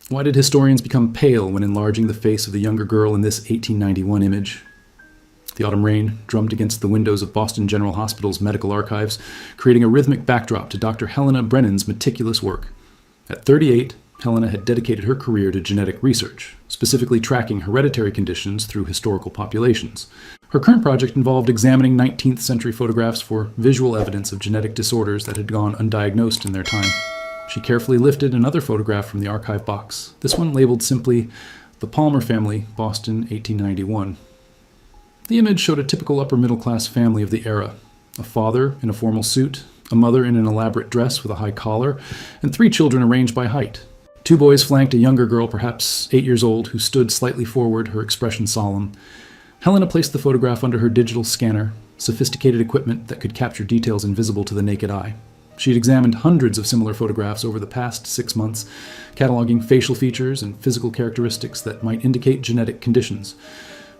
Why did historians become pale when enlarging the face of the younger girl in this 1891 image? The autumn rain drummed against the windows of Boston General Hospital's medical archives, creating a rhythmic backdrop to Dr. Helena Brennan's meticulous work. At 38, Helena had dedicated her career to genetic research, specifically tracking hereditary conditions through historical populations. Her current project involved examining 19th century photographs for visual evidence of genetic disorders that had gone undiagnosed in their time. She carefully lifted another photograph from the archive box, this one labeled simply, "The Palmer Family, Boston, 1891. The image showed a typical upper-middle-class family of the era. A father in a formal suit, a mother in an elaborate dress with a high collar, and 3 children arranged by height. 2 boys flanked a younger girl, perhaps 8 years old, who stood slightly forward, her expression solemn. Helena placed the photograph under her digital scanner, sophisticated equipment that could capture details invisible to the naked eye. She had examined hundreds of similar photographs over the past 6 months, cataloging facial features and physical characteristics that might indicate genetic conditions.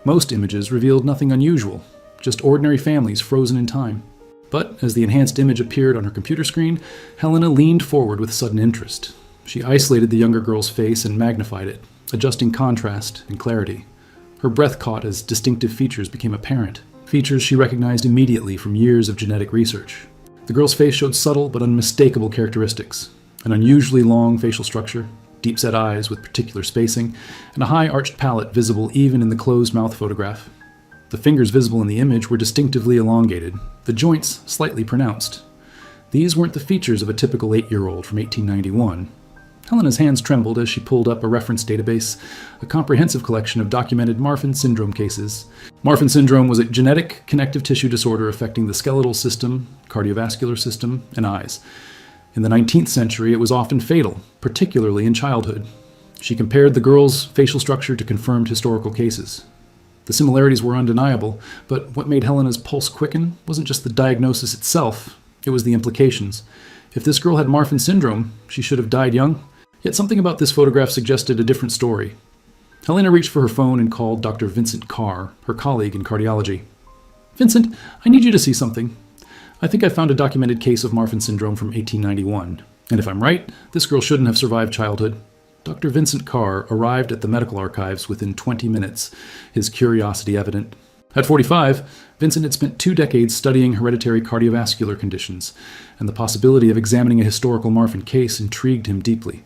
Most images revealed nothing unusual, just ordinary families frozen in time. But as the enhanced image appeared on her computer screen, Helena leaned forward with sudden interest. She isolated the younger girl's face and magnified it, adjusting contrast and clarity. Her breath caught as distinctive features became apparent, features she recognized immediately from years of genetic research. The girl's face showed subtle but unmistakable characteristics, an unusually long facial structure, deep-set eyes with particular spacing, and a high arched palate visible even in the closed-mouth photograph. The fingers visible in the image were distinctively elongated, the joints slightly pronounced. These weren't the features of a typical 8-year-old from 1891. Helena's hands trembled as she pulled up a reference database, a comprehensive collection of documented Marfan syndrome cases. Marfan syndrome was a genetic connective tissue disorder affecting the skeletal system, cardiovascular system, and eyes. In the 19th century, it was often fatal, particularly in childhood. She compared the girl's facial structure to confirmed historical cases. The similarities were undeniable, but what made Helena's pulse quicken wasn't just the diagnosis itself, it was the implications. If this girl had Marfan syndrome, she should have died young. Yet something about this photograph suggested a different story. Helena reached for her phone and called Dr. Vincent Carr, her colleague in cardiology. "Vincent, I need you to see something. I think I found a documented case of Marfan syndrome from 1891. And if I'm right, this girl shouldn't have survived childhood." Dr. Vincent Carr arrived at the medical archives within 20 minutes, his curiosity evident. At 45, Vincent had spent 2 decades studying hereditary cardiovascular conditions, and the possibility of examining a historical Marfan case intrigued him deeply.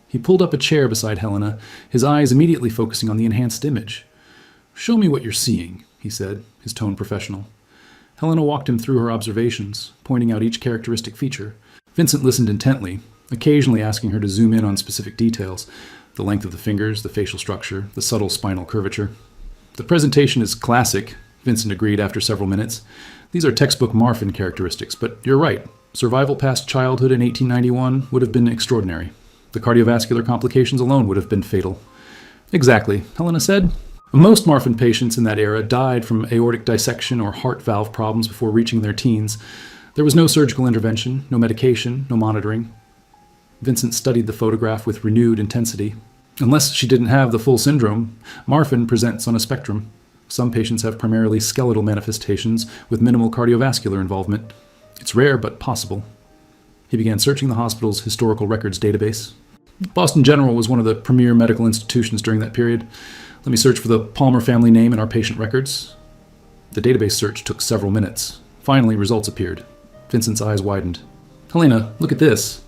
He pulled up a chair beside Helena, his eyes immediately focusing on the enhanced image. "Show me what you're seeing," he said, his tone professional. Helena walked him through her observations, pointing out each characteristic feature. Vincent listened intently, occasionally asking her to zoom in on specific details, the length of the fingers, the facial structure, the subtle spinal curvature. "The presentation is classic," Vincent agreed after several minutes. "These are textbook Marfan characteristics, but you're right. Survival past childhood in 1891 would have been extraordinary. The cardiovascular complications alone would have been fatal." "Exactly," Helena said. "Most Marfan patients in that era died from aortic dissection or heart valve problems before reaching their teens. There was no surgical intervention, no medication, no monitoring." Vincent studied the photograph with renewed intensity. "Unless she didn't have the full syndrome, Marfan presents on a spectrum. Some patients have primarily skeletal manifestations with minimal cardiovascular involvement. It's rare but possible." He began searching the hospital's historical records database. Boston General was one of the premier medical institutions during that period. "Let me search for the Palmer family name in our patient records." The database search took several minutes. Finally, results appeared. Vincent's eyes widened. "Helena, look at this.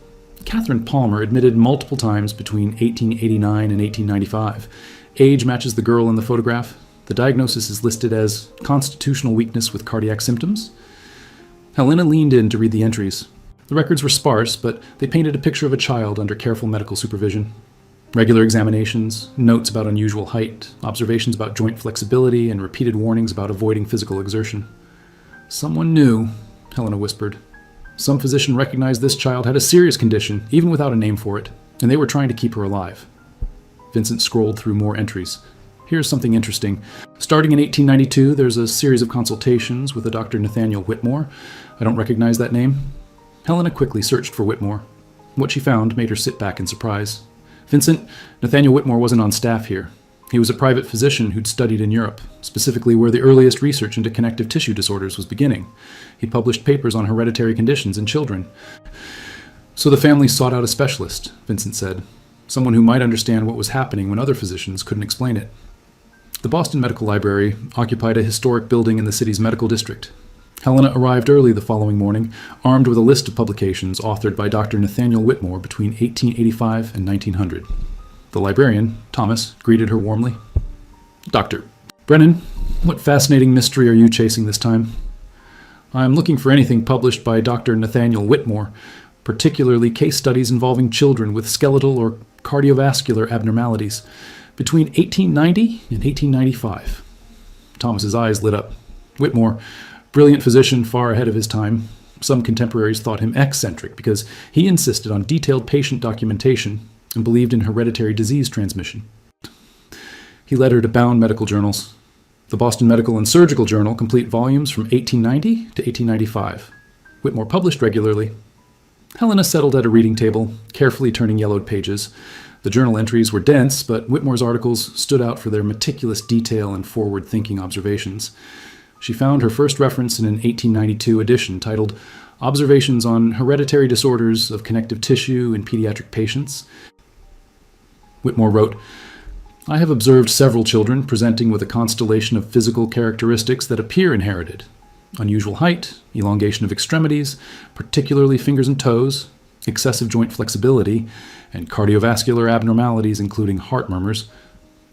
Catherine Palmer admitted multiple times between 1889 and 1895. Age matches the girl in the photograph. The diagnosis is listed as constitutional weakness with cardiac symptoms." Helena leaned in to read the entries. The records were sparse, but they painted a picture of a child under careful medical supervision. Regular examinations, notes about unusual height, observations about joint flexibility, and repeated warnings about avoiding physical exertion. "Someone knew," Helena whispered. "Some physician recognized this child had a serious condition, even without a name for it, and they were trying to keep her alive." Vincent scrolled through more entries. "Here's something interesting. Starting in 1892, there's a series of consultations with a Dr. Nathaniel Whitmore. I don't recognize that name." Helena quickly searched for Whitmore. What she found made her sit back in surprise. "Vincent, Nathaniel Whitmore wasn't on staff here. He was a private physician who'd studied in Europe, specifically where the earliest research into connective tissue disorders was beginning. He published papers on hereditary conditions in children." "So the family sought out a specialist," Vincent said. someone who might understand what was happening when other physicians couldn't explain it. The Boston Medical Library occupied a historic building in the city's medical district. Helena arrived early the following morning, armed with a list of publications authored by Dr. Nathaniel Whitmore between 1885 and 1900. The librarian, Thomas, greeted her warmly. "Doctor Brennan, what fascinating mystery are you chasing this time?" "I'm looking for anything published by Dr. Nathaniel Whitmore, particularly case studies involving children with skeletal or cardiovascular abnormalities between 1890 and 1895. Thomas's eyes lit up. Whitmore, brilliant physician far ahead of his time. Some contemporaries thought him eccentric because he insisted on detailed patient documentation and believed in hereditary disease transmission. He led her to bound medical journals. The Boston Medical and Surgical Journal, complete volumes from 1890 to 1895. Whitmore published regularly. Helena settled at a reading table, carefully turning yellowed pages. The journal entries were dense, but Whitmore's articles stood out for their meticulous detail and forward-thinking observations. She found her first reference in an 1892 edition titled Observations on Hereditary Disorders of Connective Tissue in Pediatric Patients. Whitmore wrote, "I have observed several children presenting with a constellation of physical characteristics that appear inherited. Unusual height, elongation of extremities, particularly fingers and toes, excessive joint flexibility, and cardiovascular abnormalities including heart murmurs.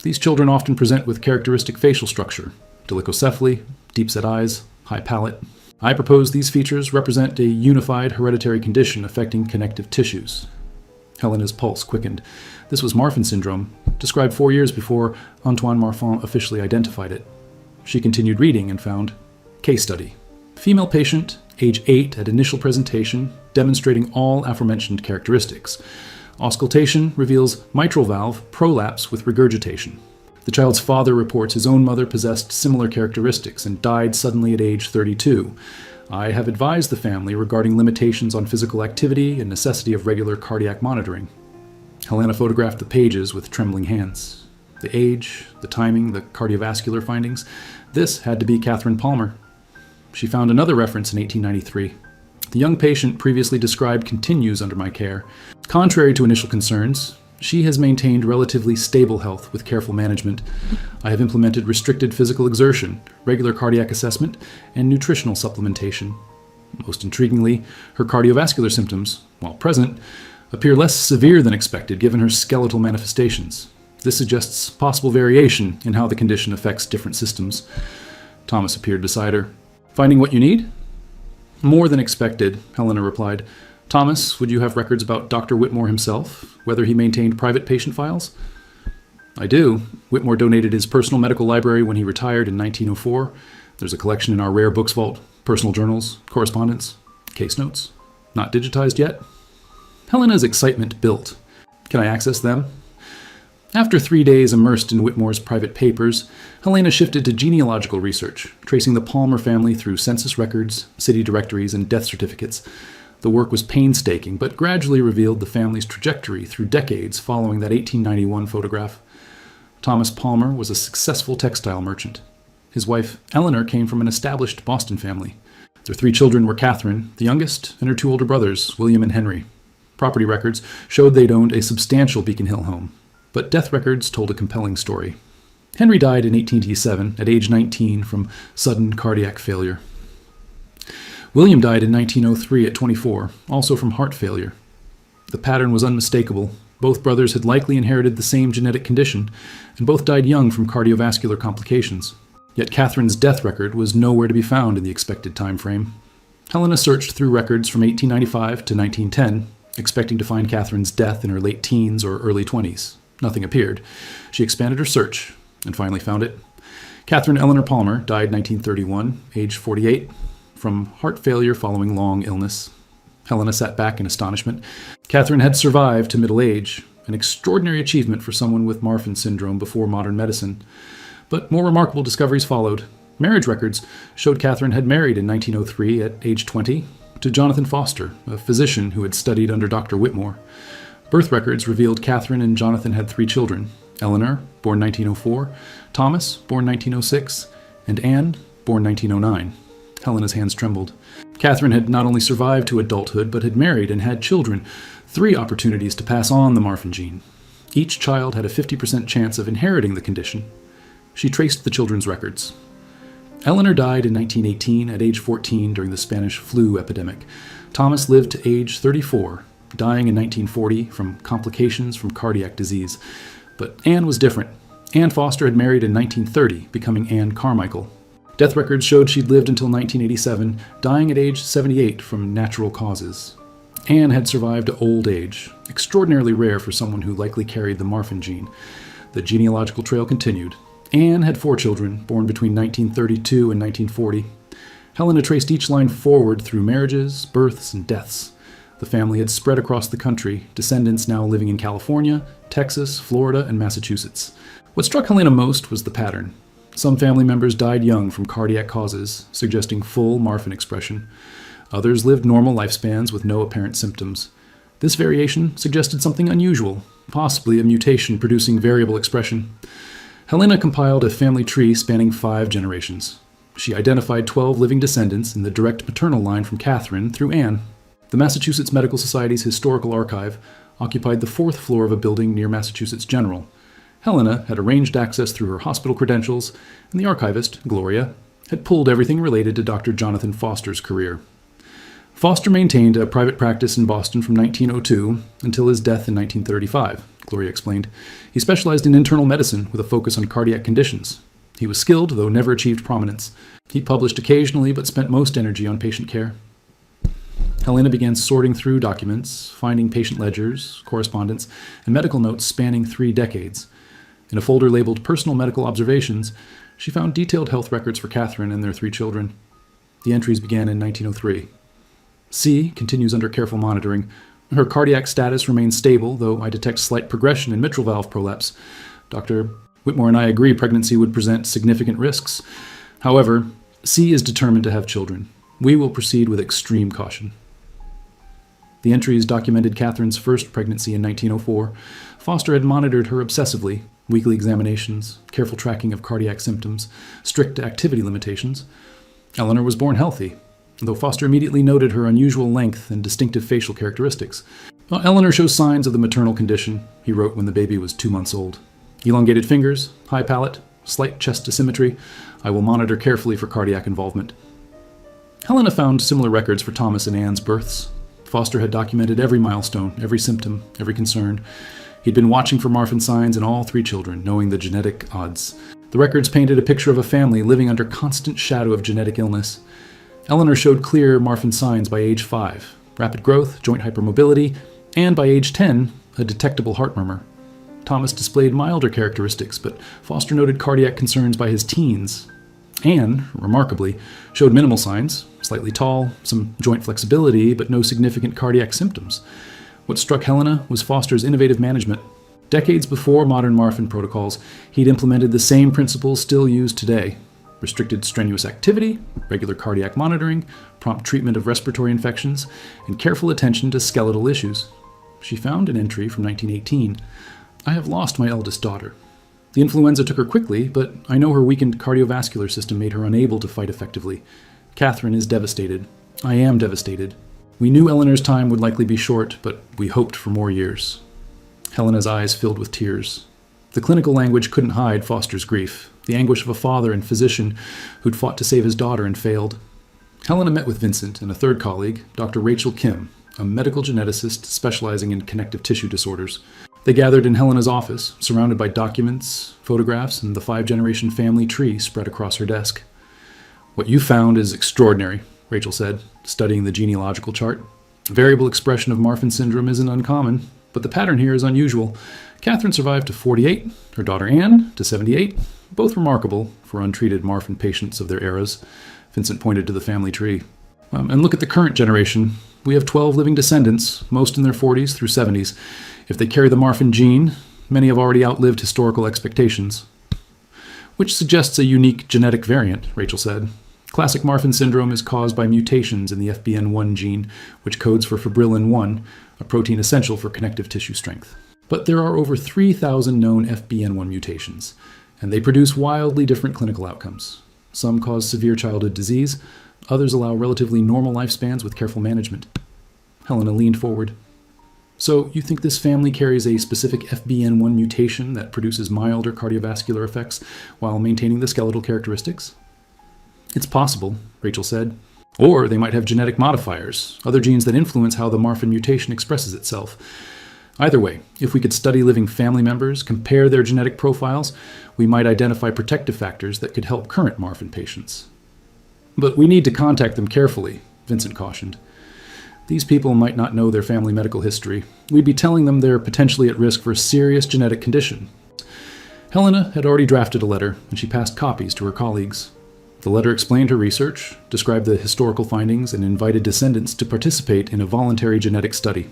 These children often present with characteristic facial structure, dolichocephaly, deep-set eyes, high palate. I propose these features represent a unified hereditary condition affecting connective tissues." Helena's pulse quickened. This was Marfan syndrome, described 4 years before Antoine Marfan officially identified it. She continued reading and found case study. Female patient, age 8 at initial presentation, demonstrating all aforementioned characteristics. Auscultation reveals mitral valve prolapse with regurgitation. The child's father reports his own mother possessed similar characteristics and died suddenly at age 32. I have advised the family regarding limitations on physical activity and necessity of regular cardiac monitoring. Helena photographed the pages with trembling hands. The age, the timing, the cardiovascular findings. This had to be Catherine Palmer. She found another reference in 1893. The young patient previously described continues under my care. Contrary to initial concerns, she has maintained relatively stable health with careful management. I have implemented restricted physical exertion, regular cardiac assessment, and nutritional supplementation. Most intriguingly, her cardiovascular symptoms, while present, appear less severe than expected given her skeletal manifestations. This suggests possible variation in how the condition affects different systems. Thomas appeared beside her. "Finding what you need?" "More than expected," Helena replied. "Thomas, would you have records about Dr. Whitmore himself, whether he maintained private patient files?" "I do. Whitmore donated his personal medical library when he retired in 1904. There's a collection in our rare books vault, personal journals, correspondence, case notes. Not digitized yet." Helena's excitement built. "Can I access them?" After 3 days immersed in Whitmore's private papers, Helena shifted to genealogical research, tracing the Palmer family through census records, city directories, and death certificates. The work was painstaking, but gradually revealed the family's trajectory through decades following that 1891 photograph. Thomas Palmer was a successful textile merchant. His wife, Eleanor, came from an established Boston family. Their 3 children were Catherine, the youngest, and her 2 older brothers, William and Henry. Property records showed they'd owned a substantial Beacon Hill home, but death records told a compelling story. Henry died in 1887 at age 19 from sudden cardiac failure. William died in 1903 at 24, also from heart failure. The pattern was unmistakable. Both brothers had likely inherited the same genetic condition, and both died young from cardiovascular complications. Yet Catherine's death record was nowhere to be found in the expected time frame. Helena searched through records from 1895 to 1910, expecting to find Catherine's death in her late teens or early 20s. Nothing appeared. She expanded her search and finally found it. Catherine Eleanor Palmer died 1931, age 48, from heart failure following long illness. Helena sat back in astonishment. Catherine had survived to middle age, an extraordinary achievement for someone with Marfan syndrome before modern medicine. But more remarkable discoveries followed. Marriage records showed Catherine had married in 1903 at age 20 to Jonathan Foster, a physician who had studied under Dr. Whitmore. Birth records revealed Catherine and Jonathan had 3 children: Eleanor, born 1904, Thomas, born 1906, and Anne, born 1909. Helena's hands trembled. Catherine had not only survived to adulthood, but had married and had children, 3 opportunities to pass on the Marfan gene. Each child had a 50% chance of inheriting the condition. She traced the children's records. Eleanor died in 1918 at age 14 during the Spanish flu epidemic. Thomas lived to age 34, dying in 1940 from complications from cardiac disease. But Anne was different. Anne Foster had married in 1930, becoming Anne Carmichael. Death records showed she'd lived until 1987, dying at age 78 from natural causes. Anne had survived to old age, extraordinarily rare for someone who likely carried the Marfan gene. The genealogical trail continued. Anne had 4 children, born between 1932 and 1940. Helena traced each line forward through marriages, births, and deaths. The family had spread across the country, descendants now living in California, Texas, Florida, and Massachusetts. What struck Helena most was the pattern. Some family members died young from cardiac causes, suggesting full Marfan expression. Others lived normal lifespans with no apparent symptoms. This variation suggested something unusual, possibly a mutation producing variable expression. Helena compiled a family tree spanning 5 generations. She identified 12 living descendants in the direct maternal line from Catherine through Anne. The Massachusetts Medical Society's Historical Archive occupied the 4th floor of a building near Massachusetts General. Helena had arranged access through her hospital credentials, and the archivist, Gloria, had pulled everything related to Dr. Jonathan Foster's career. Foster maintained a private practice in Boston from 1902 until his death in 1935, Gloria explained. He specialized in internal medicine with a focus on cardiac conditions. He was skilled, though never achieved prominence. He published occasionally, but spent most energy on patient care. Helena began sorting through documents, finding patient ledgers, correspondence, and medical notes spanning 3 decades. In a folder labeled Personal Medical Observations, she found detailed health records for Catherine and their 3 children. The entries began in 1903. C continues under careful monitoring. Her cardiac status remains stable, though I detect slight progression in mitral valve prolapse. Dr. Whitmore and I agree pregnancy would present significant risks. However, C is determined to have children. We will proceed with extreme caution. The entries documented Catherine's first pregnancy in 1904. Foster had monitored her obsessively, weekly examinations, careful tracking of cardiac symptoms, strict activity limitations. Eleanor was born healthy, though Foster immediately noted her unusual length and distinctive facial characteristics. Eleanor shows signs of the maternal condition, he wrote when the baby was 2 months old. Elongated fingers, high palate, slight chest asymmetry. I will monitor carefully for cardiac involvement. Helena found similar records for Thomas and Anne's births. Foster had documented every milestone, every symptom, every concern. He'd been watching for Marfan signs in all 3 children, knowing the genetic odds. The records painted a picture of a family living under constant shadow of genetic illness. Eleanor showed clear Marfan signs by age 5, rapid growth, joint hypermobility, and by age 10, a detectable heart murmur. Thomas displayed milder characteristics, but Foster noted cardiac concerns by his teens. Anne, remarkably, showed minimal signs, slightly tall, some joint flexibility, but no significant cardiac symptoms. What struck Helena was Foster's innovative management. Decades before modern Marfan protocols, he'd implemented the same principles still used today. Restricted strenuous activity, regular cardiac monitoring, prompt treatment of respiratory infections, and careful attention to skeletal issues. She found an entry from 1918. I have lost my eldest daughter. The influenza took her quickly, but I know her weakened cardiovascular system made her unable to fight effectively. Catherine is devastated. I am devastated. We knew Eleanor's time would likely be short, but we hoped for more years. Helena's eyes filled with tears. The clinical language couldn't hide Foster's grief, the anguish of a father and physician who'd fought to save his daughter and failed. Helena met with Vincent and a 3rd colleague, Dr. Rachel Kim, a medical geneticist specializing in connective tissue disorders. They gathered in Helena's office, surrounded by documents, photographs, and the 5-generation family tree spread across her desk. What you found is extraordinary, Rachel said, studying the genealogical chart. Variable expression of Marfan syndrome isn't uncommon, but the pattern here is unusual. Catherine survived to 48, her daughter Anne to 78, both remarkable for untreated Marfan patients of their eras. Vincent pointed to the family tree. And look at the current generation. We have 12 living descendants, most in their 40s through 70s. If they carry the Marfan gene, many have already outlived historical expectations. Which suggests a unique genetic variant, Rachel said. Classic Marfan syndrome is caused by mutations in the FBN1 gene, which codes for fibrillin-1, a protein essential for connective tissue strength. But there are over 3,000 known FBN1 mutations, and they produce wildly different clinical outcomes. Some cause severe childhood disease, others allow relatively normal lifespans with careful management. Helena leaned forward. So, you think this family carries a specific FBN1 mutation that produces milder cardiovascular effects while maintaining the skeletal characteristics? It's possible, Rachel said. Or they might have genetic modifiers, other genes that influence how the Marfan mutation expresses itself. Either way, if we could study living family members, compare their genetic profiles, we might identify protective factors that could help current Marfan patients. But we need to contact them carefully, Vincent cautioned. These people might not know their family medical history. We'd be telling them they're potentially at risk for a serious genetic condition. Helena had already drafted a letter, and she passed copies to her colleagues. The letter explained her research, described the historical findings, and invited descendants to participate in a voluntary genetic study.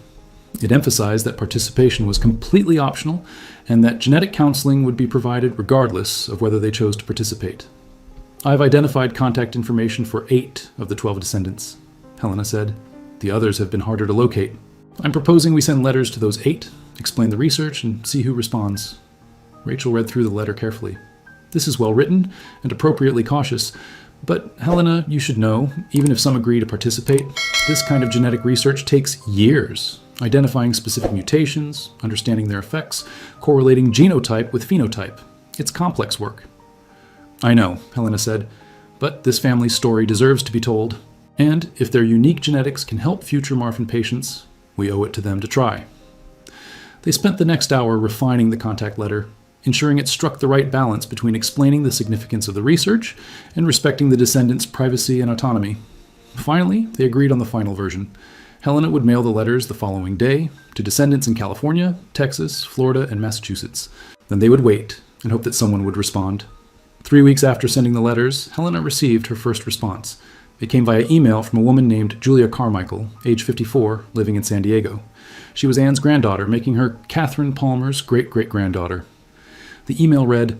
It emphasized that participation was completely optional and that genetic counseling would be provided regardless of whether they chose to participate. I've identified contact information for 8 of the 12 descendants, Helena said. The others have been harder to locate. I'm proposing we send letters to those 8, explain the research, and see who responds. Rachel read through the letter carefully. This is well written and appropriately cautious, but Helena, you should know, even if some agree to participate, this kind of genetic research takes years, identifying specific mutations, understanding their effects, correlating genotype with phenotype. It's complex work. I know, Helena said, but this family's story deserves to be told, and if their unique genetics can help future Marfan patients, we owe it to them to try. They spent the next hour refining the contact letter, ensuring it struck the right balance between explaining the significance of the research and respecting the descendants' privacy and autonomy. Finally, they agreed on the final version. Helena would mail the letters the following day to descendants in California, Texas, Florida, and Massachusetts. Then they would wait and hope that someone would respond. 3 weeks after sending the letters, Helena received her first response. It came via email from a woman named Julia Carmichael, age 54, living in San Diego. She was Anne's granddaughter, making her Catherine Palmer's great-great-granddaughter. The email read,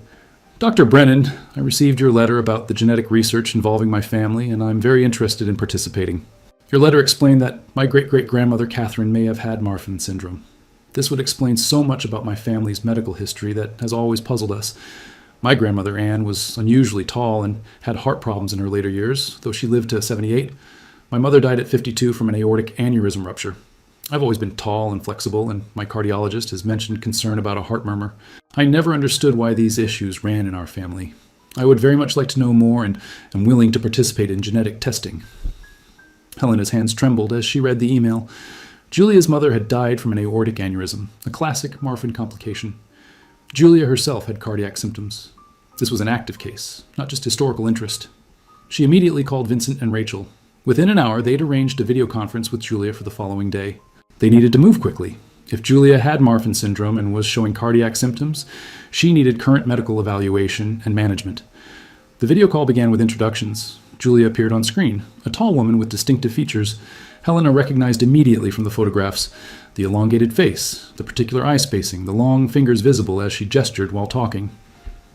Dr. Brennan, I received your letter about the genetic research involving my family, and I'm very interested in participating. Your letter explained that my great-great-grandmother Catherine may have had Marfan syndrome. This would explain so much about my family's medical history that has always puzzled us. My grandmother Anne was unusually tall and had heart problems in her later years, though she lived to 78. My mother died at 52 from an aortic aneurysm rupture. I've always been tall and flexible, and my cardiologist has mentioned concern about a heart murmur. I never understood why these issues ran in our family. I would very much like to know more and am willing to participate in genetic testing. Helena's hands trembled as she read the email. Julia's mother had died from an aortic aneurysm, a classic Marfan complication. Julia herself had cardiac symptoms. This was an active case, not just historical interest. She immediately called Vincent and Rachel. Within an hour, they'd arranged a video conference with Julia for the following day. They needed to move quickly. If Julia had Marfan syndrome and was showing cardiac symptoms, she needed current medical evaluation and management. The video call began with introductions. Julia appeared on screen, a tall woman with distinctive features. Helena recognized immediately from the photographs the elongated face, the particular eye spacing, the long fingers visible as she gestured while talking.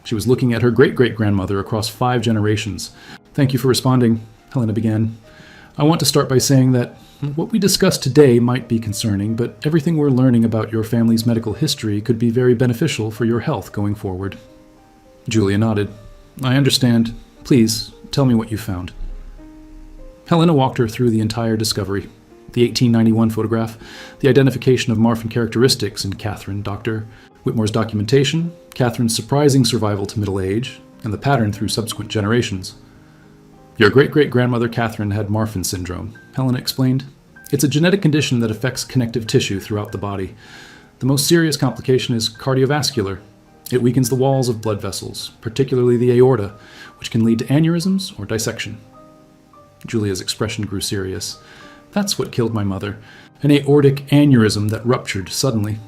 She was looking at her great-great-grandmother across 5 generations. Thank you for responding, Helena began. I want to start by saying that what we discussed today might be concerning, but everything we're learning about your family's medical history could be very beneficial for your health going forward. Julia nodded. I understand. Please, tell me what you found. Helena walked her through the entire discovery. The 1891 photograph, the identification of Marfan characteristics in Catherine, Dr. Whitmore's documentation, Catherine's surprising survival to middle age, and the pattern through subsequent generations. Your great-great-grandmother Catherine had Marfan syndrome, Helena explained. It's a genetic condition that affects connective tissue throughout the body. The most serious complication is cardiovascular. It weakens the walls of blood vessels, particularly the aorta, which can lead to aneurysms or dissection. Julia's expression grew serious. That's what killed my mother, an aortic aneurysm that ruptured suddenly.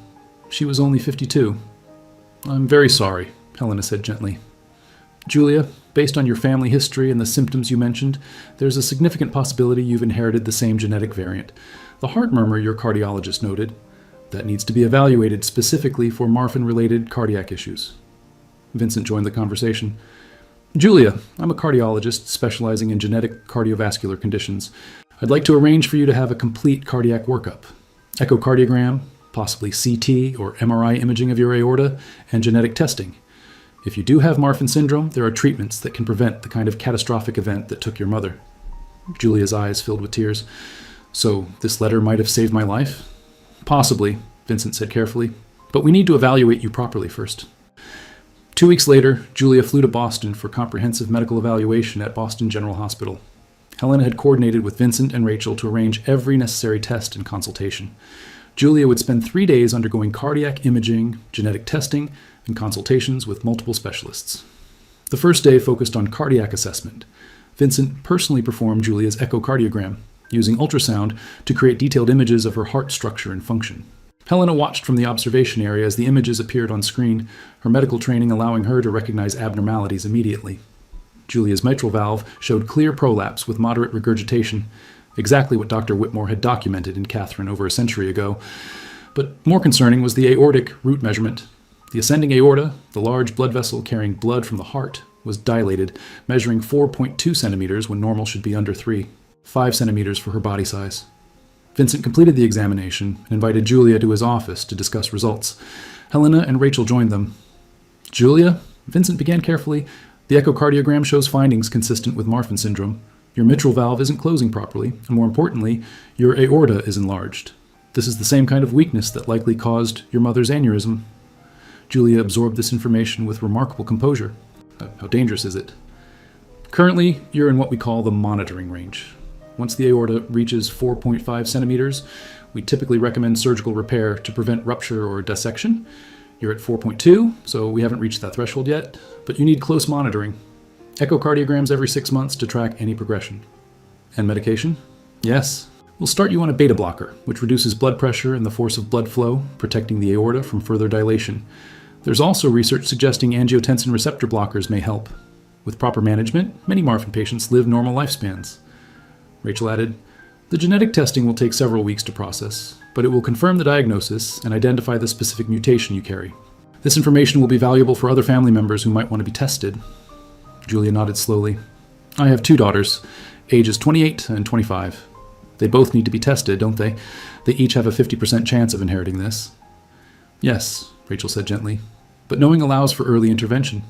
She was only 52. I'm very sorry, Helena said gently. Julia, based on your family history and the symptoms you mentioned, there's a significant possibility you've inherited the same genetic variant, the heart murmur your cardiologist noted. That needs to be evaluated specifically for Marfan-related cardiac issues. Vincent joined the conversation. Julia, I'm a cardiologist specializing in genetic cardiovascular conditions. I'd like to arrange for you to have a complete cardiac workup. Echocardiogram, possibly CT or MRI imaging of your aorta, and genetic testing. If you do have Marfan syndrome, there are treatments that can prevent the kind of catastrophic event that took your mother. Julia's eyes filled with tears. So this letter might have saved my life? Possibly, Vincent said carefully, but we need to evaluate you properly first. 2 weeks later, Julia flew to Boston for comprehensive medical evaluation at Boston General Hospital. Helena had coordinated with Vincent and Rachel to arrange every necessary test and consultation. Julia would spend 3 days undergoing cardiac imaging, genetic testing, and consultations with multiple specialists. The first day focused on cardiac assessment. Vincent personally performed Julia's echocardiogram, using ultrasound to create detailed images of her heart structure and function. Helena watched from the observation area as the images appeared on screen, her medical training allowing her to recognize abnormalities immediately. Julia's mitral valve showed clear prolapse with moderate regurgitation, exactly what Dr. Whitmore had documented in Catherine over a century ago. But more concerning was the aortic root measurement. The ascending aorta, the large blood vessel carrying blood from the heart, was dilated, measuring 4.2 centimeters when normal should be under 3, 5 centimeters for her body size. Vincent completed the examination and invited Julia to his office to discuss results. Helena and Rachel joined them. Julia, Vincent began carefully, the echocardiogram shows findings consistent with Marfan syndrome. Your mitral valve isn't closing properly, and more importantly, your aorta is enlarged. This is the same kind of weakness that likely caused your mother's aneurysm. Julia absorbed this information with remarkable composure. How dangerous is it? Currently, you're in what we call the monitoring range. Once the aorta reaches 4.5 centimeters, we typically recommend surgical repair to prevent rupture or dissection. You're at 4.2, so we haven't reached that threshold yet, but you need close monitoring. Echocardiograms every 6 months to track any progression. And medication? Yes. We'll start you on a beta blocker, which reduces blood pressure and the force of blood flow, protecting the aorta from further dilation. There's also research suggesting angiotensin receptor blockers may help. With proper management, many Marfan patients live normal lifespans. Rachel added, the genetic testing will take several weeks to process, but it will confirm the diagnosis and identify the specific mutation you carry. This information will be valuable for other family members who might want to be tested. Julia nodded slowly. I have 2 daughters, ages 28 and 25. They both need to be tested, don't they? They each have a 50% chance of inheriting this. Yes, Rachel said gently, but knowing allows for early intervention.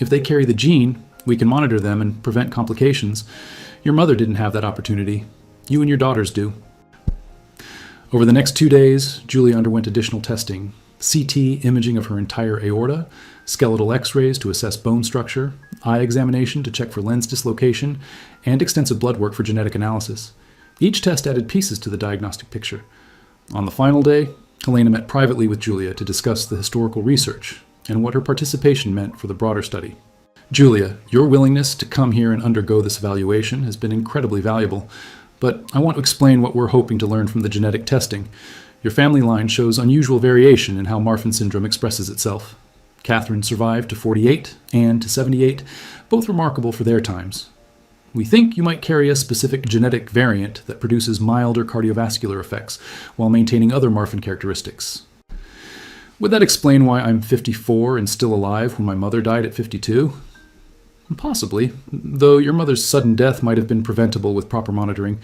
If they carry the gene, we can monitor them and prevent complications. Your mother didn't have that opportunity. You and your daughters do. Over the next 2 days, Julia underwent additional testing, CT imaging of her entire aorta, skeletal x-rays to assess bone structure, eye examination to check for lens dislocation, and extensive blood work for genetic analysis. Each test added pieces to the diagnostic picture. On the final day, Helena met privately with Julia to discuss the historical research and what her participation meant for the broader study. Julia, your willingness to come here and undergo this evaluation has been incredibly valuable, but I want to explain what we're hoping to learn from the genetic testing. Your family line shows unusual variation in how Marfan syndrome expresses itself. Catherine survived to 48 and to 78, both remarkable for their times. We think you might carry a specific genetic variant that produces milder cardiovascular effects while maintaining other Marfan characteristics. Would that explain why I'm 54 and still alive when my mother died at 52? Possibly, though your mother's sudden death might have been preventable with proper monitoring.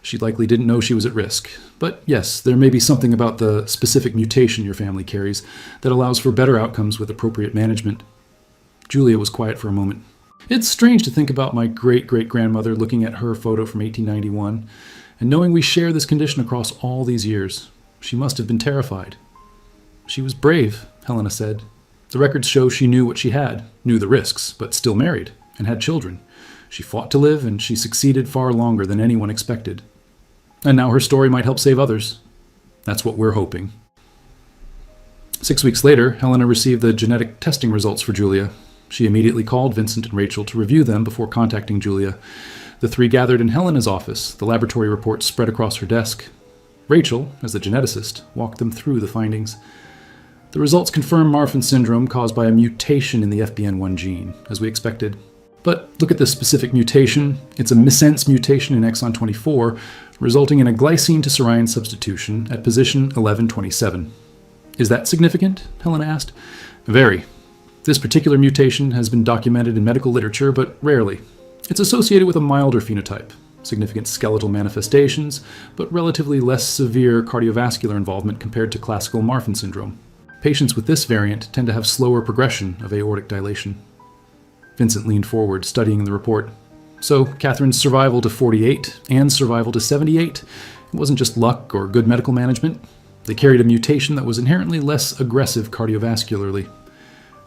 She likely didn't know she was at risk. But yes, there may be something about the specific mutation your family carries that allows for better outcomes with appropriate management. Julia was quiet for a moment. It's strange to think about my great-great-grandmother looking at her photo from 1891 and knowing we share this condition across all these years. She must have been terrified. She was brave, Helena said. The records show she knew what she had, knew the risks, but still married, and had children. She fought to live, and she succeeded far longer than anyone expected. And now her story might help save others. That's what we're hoping. 6 weeks later, Helena received the genetic testing results for Julia. She immediately called Vincent and Rachel to review them before contacting Julia. The 3 gathered in Helena's office, the laboratory reports spread across her desk. Rachel, as the geneticist, walked them through the findings. The results confirm Marfan syndrome caused by a mutation in the FBN1 gene, as we expected. But look at this specific mutation. It's a missense mutation in exon 24, resulting in a glycine to serine substitution at position 1127. Is that significant? Helena asked. Very. This particular mutation has been documented in medical literature, but rarely. It's associated with a milder phenotype, significant skeletal manifestations, but relatively less severe cardiovascular involvement compared to classical Marfan syndrome. Patients with this variant tend to have slower progression of aortic dilation. Vincent leaned forward, studying the report. So, Catherine's survival to 48 and survival to 78, it wasn't just luck or good medical management. The They carried a mutation that was inherently less aggressive cardiovascularly.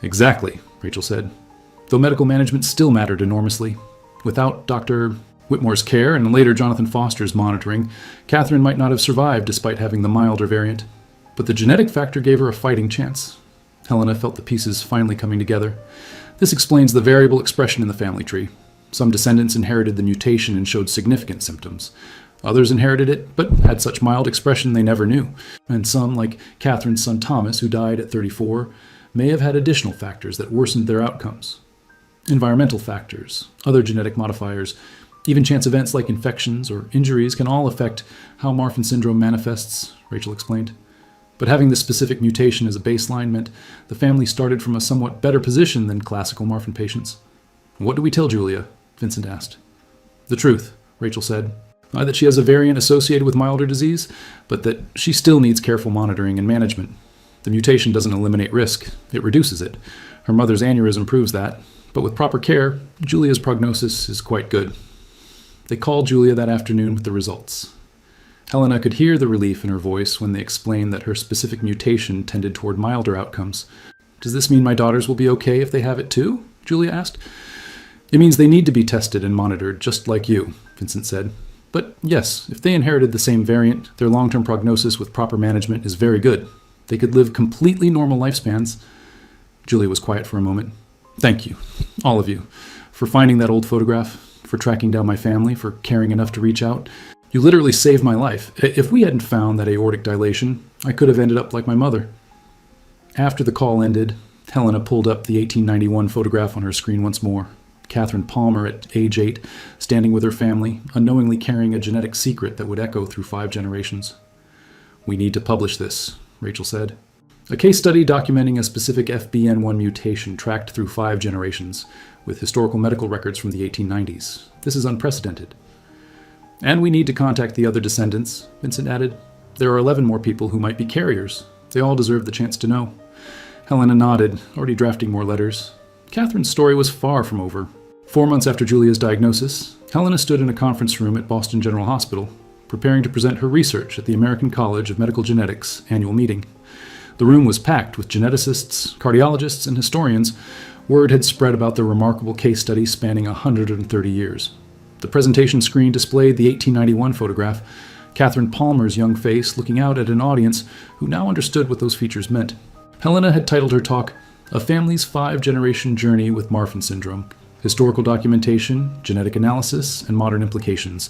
Exactly, Rachel said, though medical management still mattered enormously. Without Dr. Whitmore's care and later Jonathan Foster's monitoring, Catherine might not have survived despite having the milder variant. But the genetic factor gave her a fighting chance. Helena felt the pieces finally coming together. This explains the variable expression in the family tree. Some descendants inherited the mutation and showed significant symptoms. Others inherited it, but had such mild expression they never knew. And some, like Catherine's son Thomas, who died at 34, may have had additional factors that worsened their outcomes. Environmental factors, other genetic modifiers, even chance events like infections or injuries can all affect how Marfan syndrome manifests, Rachel explained. But having this specific mutation as a baseline meant the family started from a somewhat better position than classical Marfan patients. What do we tell Julia? Vincent asked. The truth, Rachel said. Not that she has a variant associated with milder disease, but that she still needs careful monitoring and management. The mutation doesn't eliminate risk, it reduces it. Her mother's aneurysm proves that, but with proper care, Julia's prognosis is quite good. They called Julia that afternoon with the results. Helena could hear the relief in her voice when they explained that her specific mutation tended toward milder outcomes. Does this mean my daughters will be okay if they have it too? Julia asked. It means they need to be tested and monitored, just like you, Vincent said. But yes, if they inherited the same variant, their long-term prognosis with proper management is very good. They could live completely normal lifespans. Julia was quiet for a moment. Thank you, all of you, for finding that old photograph, for tracking down my family, for caring enough to reach out. You literally saved my life. If we hadn't found that aortic dilation, I could have ended up like my mother. After the call ended, Helena pulled up the 1891 photograph on her screen once more. Catherine Palmer at age 8, standing with her family, unknowingly carrying a genetic secret that would echo through 5 generations. We need to publish this, Rachel said. A case study documenting a specific FBN1 mutation tracked through 5 generations, with historical medical records from the 1890s. This is unprecedented. And we need to contact the other descendants, Vincent added. There are 11 more people who might be carriers. They all deserve the chance to know. Helena nodded, already drafting more letters. Catherine's story was far from over. 4 months after Julia's diagnosis, Helena stood in a conference room at Boston General Hospital, preparing to present her research at the American College of Medical Genetics annual meeting. The room was packed with geneticists, cardiologists, and historians. Word had spread about the remarkable case study spanning 130 years. The presentation screen displayed the 1891 photograph, Catherine Palmer's young face looking out at an audience who now understood what those features meant. Helena had titled her talk, A Family's 5-Generation Journey with Marfan Syndrome, Historical Documentation, Genetic Analysis, and Modern Implications.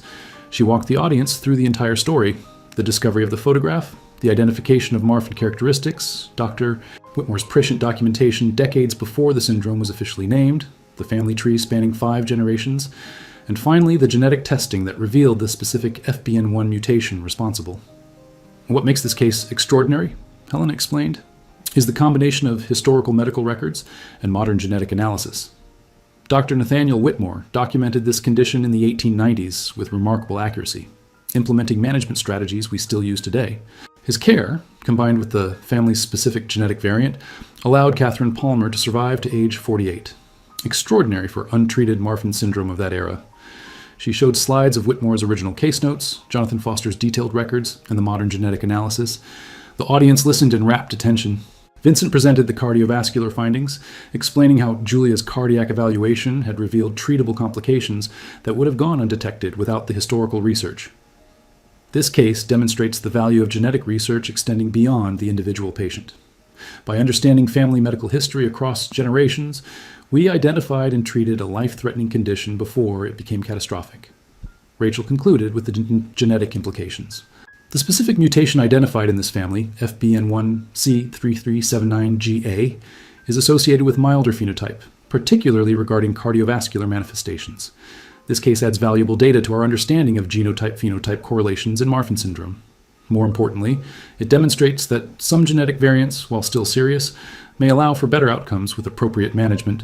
She walked the audience through the entire story, the discovery of the photograph, the identification of Marfan characteristics, Dr. Whitmore's prescient documentation decades before the syndrome was officially named, the family tree spanning 5 generations, and finally the genetic testing that revealed the specific FBN1 mutation responsible. What makes this case extraordinary, Helena explained, is the combination of historical medical records and modern genetic analysis. Dr. Nathaniel Whitmore documented this condition in the 1890s with remarkable accuracy, implementing management strategies we still use today. His care, combined with the family's specific genetic variant, allowed Catherine Palmer to survive to age 48. Extraordinary for untreated Marfan syndrome of that era. She showed slides of Whitmore's original case notes, Jonathan Foster's detailed records, and the modern genetic analysis. The audience listened in rapt attention. Vincent presented the cardiovascular findings, explaining how Julia's cardiac evaluation had revealed treatable complications that would have gone undetected without the historical research. This case demonstrates the value of genetic research extending beyond the individual patient. By understanding family medical history across generations, we identified and treated a life-threatening condition before it became catastrophic. Rachel concluded with the genetic implications. The specific mutation identified in this family, FBN1C3379GA, is associated with milder phenotype, particularly regarding cardiovascular manifestations. This case adds valuable data to our understanding of genotype-phenotype correlations in Marfan syndrome. More importantly, it demonstrates that some genetic variants, while still serious, may allow for better outcomes with appropriate management.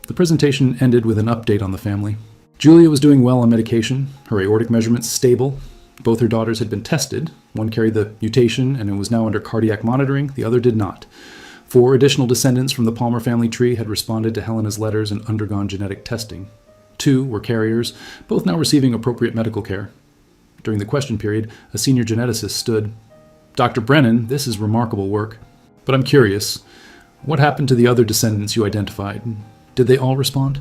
The presentation ended with an update on the family. Julia was doing well on medication, her aortic measurements stable. Both her daughters had been tested. One carried the mutation and was now under cardiac monitoring, the other did not. 4 additional descendants from the Palmer family tree had responded to Helena's letters and undergone genetic testing. 2 were carriers, both now receiving appropriate medical care. During the question period, a senior geneticist stood. Dr. Brennan, this is remarkable work. But I'm curious, what happened to the other descendants you identified? Did they all respond?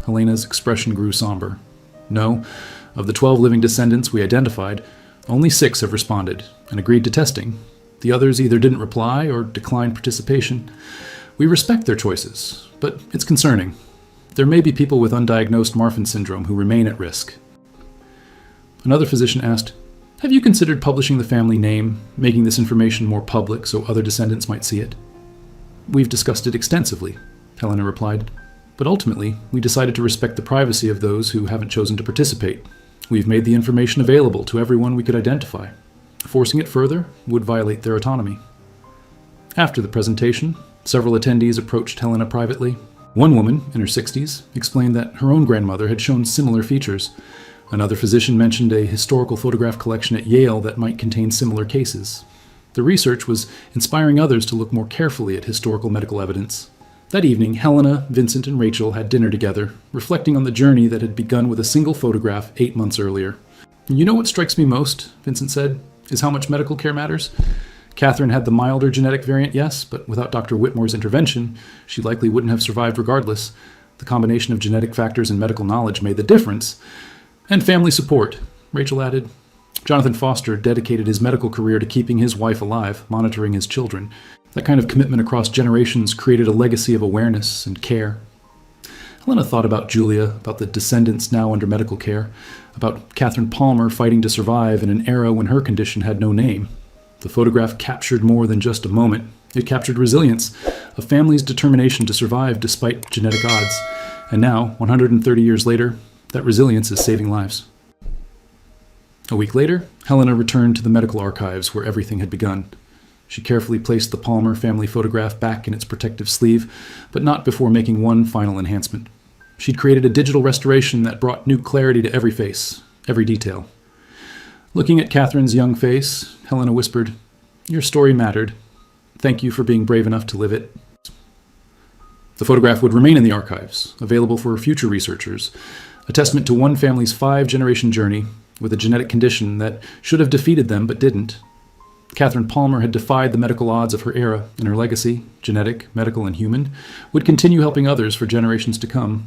Helena's expression grew somber. No, of the 12 living descendants we identified, only 6 have responded and agreed to testing. The others either didn't reply or declined participation. We respect their choices, but it's concerning. There may be people with undiagnosed Marfan syndrome who remain at risk. Another physician asked, "Have you considered publishing the family name, making this information more public so other descendants might see it?" "We've discussed it extensively," Helena replied. "But ultimately, we decided to respect the privacy of those who haven't chosen to participate. We've made the information available to everyone we could identify. Forcing it further would violate their autonomy." After the presentation, several attendees approached Helena privately. One woman, in her 60s, explained that her own grandmother had shown similar features. Another physician mentioned a historical photograph collection at Yale that might contain similar cases. The research was inspiring others to look more carefully at historical medical evidence. That evening, Helena, Vincent, and Rachel had dinner together, reflecting on the journey that had begun with a single photograph 8 months earlier. "You know what strikes me most," Vincent said, "is how much medical care matters. Catherine had the milder genetic variant, yes, but without Dr. Whitmore's intervention, she likely wouldn't have survived regardless. The combination of genetic factors and medical knowledge made the difference. And family support," Rachel added. "Jonathan Foster dedicated his medical career to keeping his wife alive, monitoring his children. That kind of commitment across generations created a legacy of awareness and care." Helena thought about Julia, about the descendants now under medical care, about Catherine Palmer fighting to survive in an era when her condition had no name. The photograph captured more than just a moment. It captured resilience, a family's determination to survive despite genetic odds. And now, 130 years later, that resilience is saving lives. A week later, Helena returned to the medical archives where everything had begun. She carefully placed the Palmer family photograph back in its protective sleeve, but not before making one final enhancement. She'd created a digital restoration that brought new clarity to every face, every detail. Looking at Catherine's young face, Helena whispered, "Your story mattered. Thank you for being brave enough to live it." The photograph would remain in the archives, available for future researchers, a testament to one family's 5-generation journey with a genetic condition that should have defeated them but didn't. Catherine Palmer had defied the medical odds of her era, and her legacy, genetic, medical, and human, would continue helping others for generations to come.